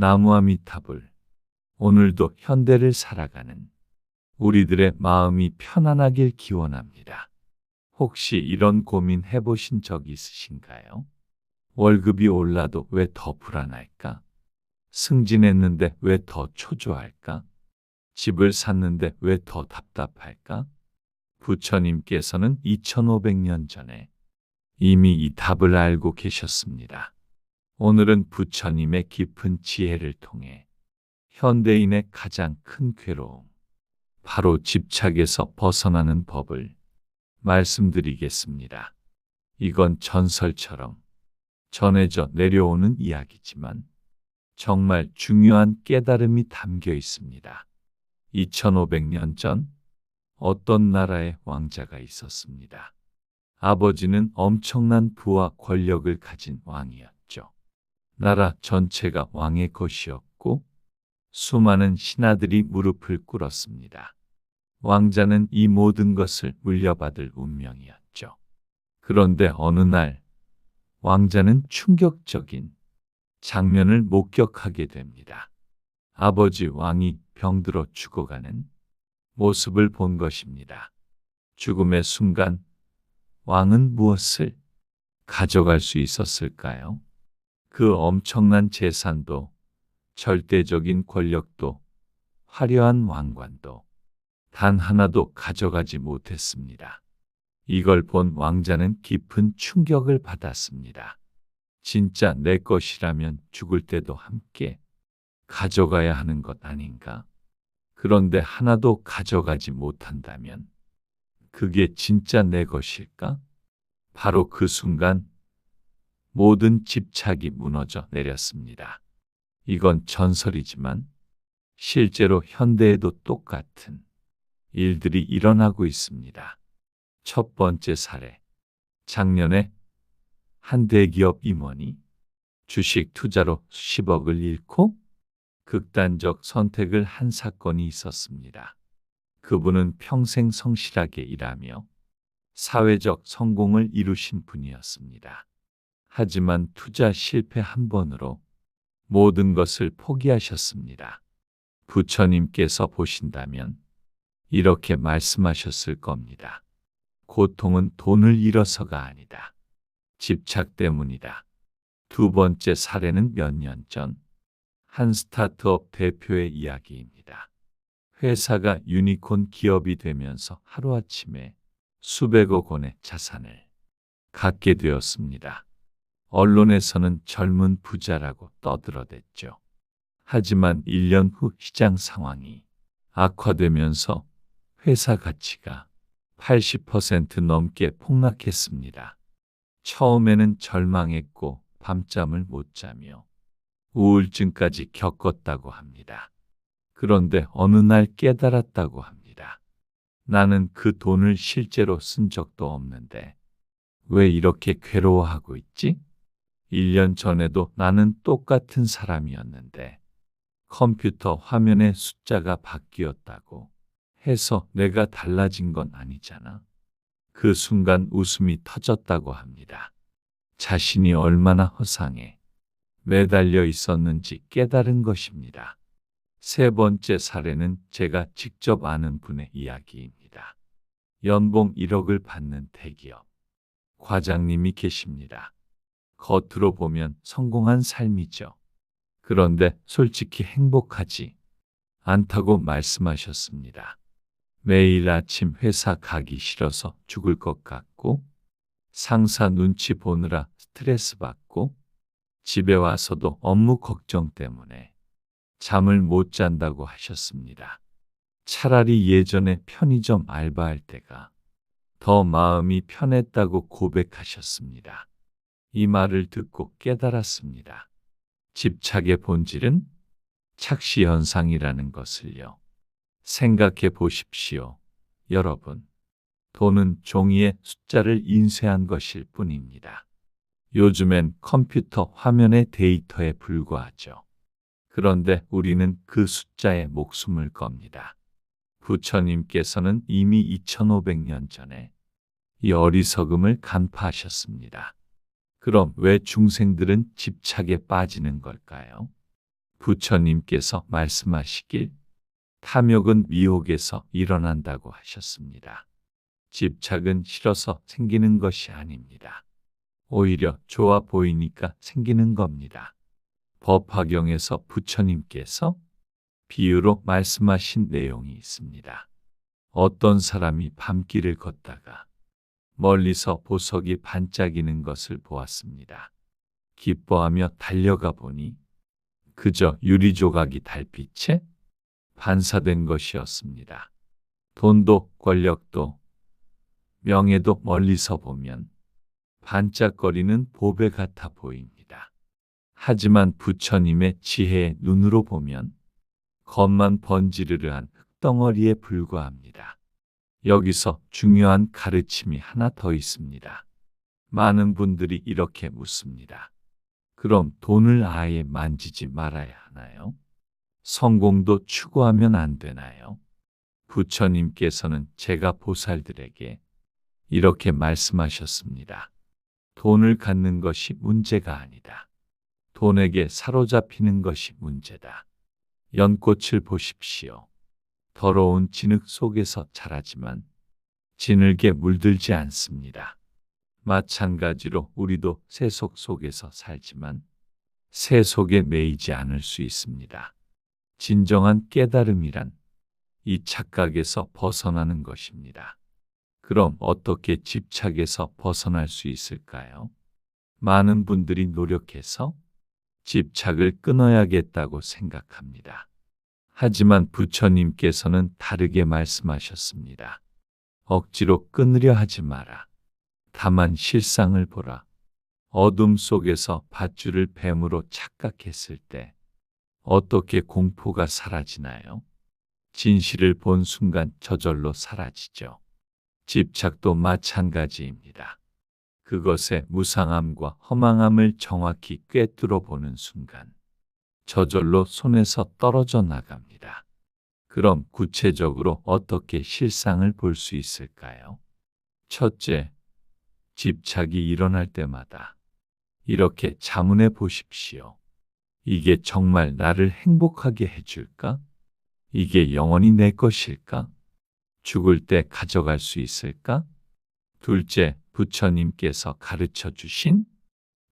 나무아미타불. 오늘도 현대를 살아가는 우리들의 마음이 편안하길 기원합니다. 혹시 이런 고민 해보신 적 있으신가요? 월급이 올라도 왜 더 불안할까? 승진했는데 왜 더 초조할까? 집을 샀는데 왜 더 답답할까? 부처님께서는 2500년 전에 이미 이 답을 알고 계셨습니다. 오늘은 부처님의 깊은 지혜를 통해 현대인의 가장 큰 괴로움, 바로 집착에서 벗어나는 법을 말씀드리겠습니다. 이건 전설처럼 전해져 내려오는 이야기지만 정말 중요한 깨달음이 담겨 있습니다. 2500년 전 어떤 나라의 왕자가 있었습니다. 아버지는 엄청난 부와 권력을 가진 왕이었죠. 나라 전체가 왕의 것이었고 수많은 신하들이 무릎을 꿇었습니다. 왕자는 이 모든 것을 물려받을 운명이었죠. 그런데 어느 날 왕자는 충격적인 장면을 목격하게 됩니다. 아버지 왕이 병들어 죽어가는 모습을 본 것입니다. 죽음의 순간 왕은 무엇을 가져갈 수 있었을까요? 그 엄청난 재산도, 절대적인 권력도, 화려한 왕관도 단 하나도 가져가지 못했습니다. 이걸 본 왕자는 깊은 충격을 받았습니다. 진짜 내 것이라면 죽을 때도 함께 가져가야 하는 것 아닌가? 그런데 하나도 가져가지 못한다면 그게 진짜 내 것일까? 바로 그 순간 모든 집착이 무너져 내렸습니다. 이건 전설이지만 실제로 현대에도 똑같은 일들이 일어나고 있습니다. 첫 번째 사례. 작년에 한 대기업 임원이 주식 투자로 수십억을 잃고 극단적 선택을 한 사건이 있었습니다. 그분은 평생 성실하게 일하며 사회적 성공을 이루신 분이었습니다. 하지만 투자 실패 한 번으로 모든 것을 포기하셨습니다. 부처님께서 보신다면 이렇게 말씀하셨을 겁니다. 고통은 돈을 잃어서가 아니다. 집착 때문이다. 두 번째 사례는 몇 년 전 한 스타트업 대표의 이야기입니다. 회사가 유니콘 기업이 되면서 하루아침에 수백억 원의 자산을 갖게 되었습니다. 언론에서는 젊은 부자라고 떠들어댔죠. 하지만 1년 후 시장 상황이 악화되면서 회사 가치가 80% 넘게 폭락했습니다. 처음에는 절망했고 밤잠을 못 자며 우울증까지 겪었다고 합니다. 그런데 어느 날 깨달았다고 합니다. 나는 그 돈을 실제로 쓴 적도 없는데 왜 이렇게 괴로워하고 있지? 1년 전에도 나는 똑같은 사람이었는데 컴퓨터 화면의 숫자가 바뀌었다고 해서 내가 달라진 건 아니잖아. 그 순간 웃음이 터졌다고 합니다. 자신이 얼마나 허상에 매달려 있었는지 깨달은 것입니다. 세 번째 사례는 제가 직접 아는 분의 이야기입니다. 연봉 1억을 받는 대기업 과장님이 계십니다. 겉으로 보면 성공한 삶이죠. 그런데 솔직히 행복하지 않다고 말씀하셨습니다. 매일 아침 회사 가기 싫어서 죽을 것 같고 상사 눈치 보느라 스트레스 받고 집에 와서도 업무 걱정 때문에 잠을 못 잔다고 하셨습니다. 차라리 예전에 편의점 알바할 때가 더 마음이 편했다고 고백하셨습니다. 이 말을 듣고 깨달았습니다. 집착의 본질은 착시 현상이라는 것을요. 생각해 보십시오. 여러분, 돈은 종이에 숫자를 인쇄한 것일 뿐입니다. 요즘엔 컴퓨터 화면의 데이터에 불과하죠. 그런데 우리는 그 숫자에 목숨을 겁니다. 부처님께서는 이미 2500년 전에 이 어리석음을 간파하셨습니다. 그럼 왜 중생들은 집착에 빠지는 걸까요? 부처님께서 말씀하시길 탐욕은 미혹에서 일어난다고 하셨습니다. 집착은 싫어서 생기는 것이 아닙니다. 오히려 좋아 보이니까 생기는 겁니다. 법화경에서 부처님께서 비유로 말씀하신 내용이 있습니다. 어떤 사람이 밤길을 걷다가 멀리서 보석이 반짝이는 것을 보았습니다. 기뻐하며 달려가 보니 그저 유리 조각이 달빛에 반사된 것이었습니다. 돈도 권력도 명예도 멀리서 보면 반짝거리는 보배 같아 보입니다. 하지만 부처님의 지혜의 눈으로 보면 겉만 번지르르한 흙덩어리에 불과합니다. 여기서 중요한 가르침이 하나 더 있습니다. 많은 분들이 이렇게 묻습니다. 그럼 돈을 아예 만지지 말아야 하나요? 성공도 추구하면 안 되나요? 부처님께서는 제가 보살들에게 이렇게 말씀하셨습니다. 돈을 갖는 것이 문제가 아니다. 돈에게 사로잡히는 것이 문제다. 연꽃을 보십시오. 더러운 진흙 속에서 자라지만 진흙에 물들지 않습니다. 마찬가지로 우리도 세속 속에서 살지만 세속에 매이지 않을 수 있습니다. 진정한 깨달음이란 이 착각에서 벗어나는 것입니다. 그럼 어떻게 집착에서 벗어날 수 있을까요? 많은 분들이 노력해서 집착을 끊어야겠다고 생각합니다. 하지만 부처님께서는 다르게 말씀하셨습니다. 억지로 끊으려 하지 마라. 다만 실상을 보라. 어둠 속에서 밧줄을 뱀으로 착각했을 때 어떻게 공포가 사라지나요? 진실을 본 순간 저절로 사라지죠. 집착도 마찬가지입니다. 그것의 무상함과 허망함을 정확히 꿰뚫어 보는 순간 저절로 손에서 떨어져 나갑니다. 그럼 구체적으로 어떻게 실상을 볼 수 있을까요? 첫째, 집착이 일어날 때마다 이렇게 자문해 보십시오. 이게 정말 나를 행복하게 해줄까? 이게 영원히 내 것일까? 죽을 때 가져갈 수 있을까? 둘째, 부처님께서 가르쳐 주신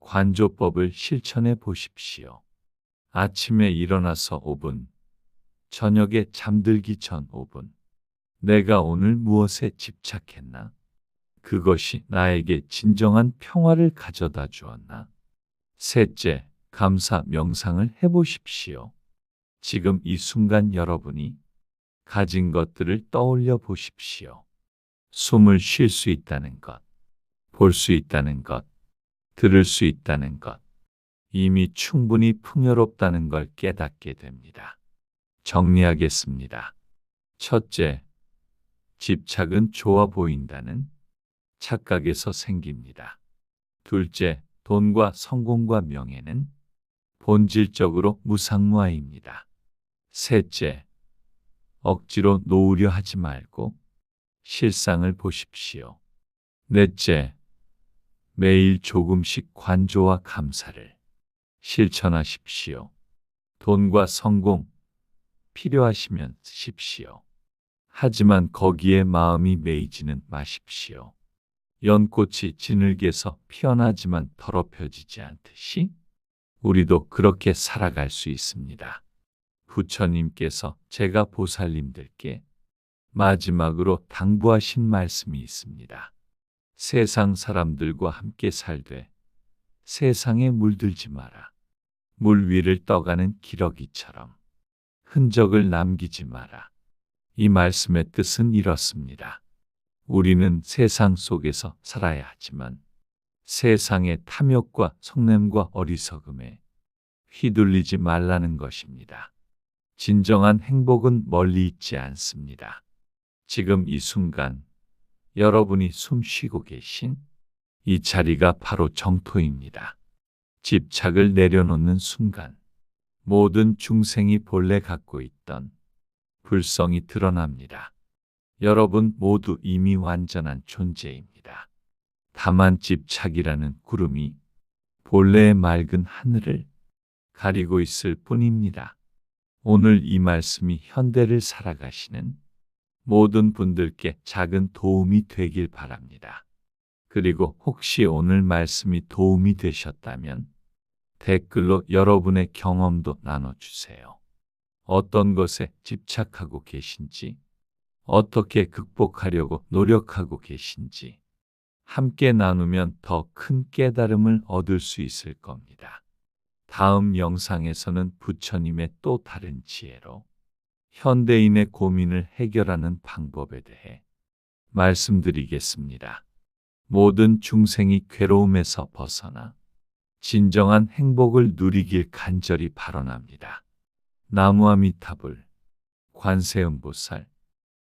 관조법을 실천해 보십시오. 아침에 일어나서 5분, 저녁에 잠들기 전 5분. 내가 오늘 무엇에 집착했나? 그것이 나에게 진정한 평화를 가져다 주었나? 셋째, 감사 명상을 해보십시오. 지금 이 순간 여러분이 가진 것들을 떠올려 보십시오. 숨을 쉴 수 있다는 것, 볼 수 있다는 것, 들을 수 있다는 것, 이미 충분히 풍요롭다는 걸 깨닫게 됩니다. 정리하겠습니다. 첫째, 집착은 좋아 보인다는 착각에서 생깁니다. 둘째, 돈과 성공과 명예는 본질적으로 무상무아입니다. 셋째, 억지로 놓으려 하지 말고 실상을 보십시오. 넷째, 매일 조금씩 관조와 감사를 실천하십시오. 돈과 성공 필요하시면 쓰십시오. 하지만 거기에 마음이 매이지는 마십시오. 연꽃이 진흙에서 피어나지만 더럽혀지지 않듯이 우리도 그렇게 살아갈 수 있습니다. 부처님께서 제가 보살님들께 마지막으로 당부하신 말씀이 있습니다. 세상 사람들과 함께 살되 세상에 물들지 마라. 물 위를 떠가는 기러기처럼 흔적을 남기지 마라. 이 말씀의 뜻은 이렇습니다. 우리는 세상 속에서 살아야 하지만 세상의 탐욕과 성냄과 어리석음에 휘둘리지 말라는 것입니다. 진정한 행복은 멀리 있지 않습니다. 지금 이 순간 여러분이 숨 쉬고 계신 이 자리가 바로 정토입니다. 집착을 내려놓는 순간 모든 중생이 본래 갖고 있던 불성이 드러납니다. 여러분 모두 이미 완전한 존재입니다. 다만 집착이라는 구름이 본래의 맑은 하늘을 가리고 있을 뿐입니다. 오늘 이 말씀이 현대를 살아가시는 모든 분들께 작은 도움이 되길 바랍니다. 그리고 혹시 오늘 말씀이 도움이 되셨다면 댓글로 여러분의 경험도 나눠주세요. 어떤 것에 집착하고 계신지, 어떻게 극복하려고 노력하고 계신지, 함께 나누면 더 큰 깨달음을 얻을 수 있을 겁니다. 다음 영상에서는 부처님의 또 다른 지혜로 현대인의 고민을 해결하는 방법에 대해 말씀드리겠습니다. 모든 중생이 괴로움에서 벗어나 진정한 행복을 누리길 간절히 발언합니다. 나무아미타불, 관세음보살.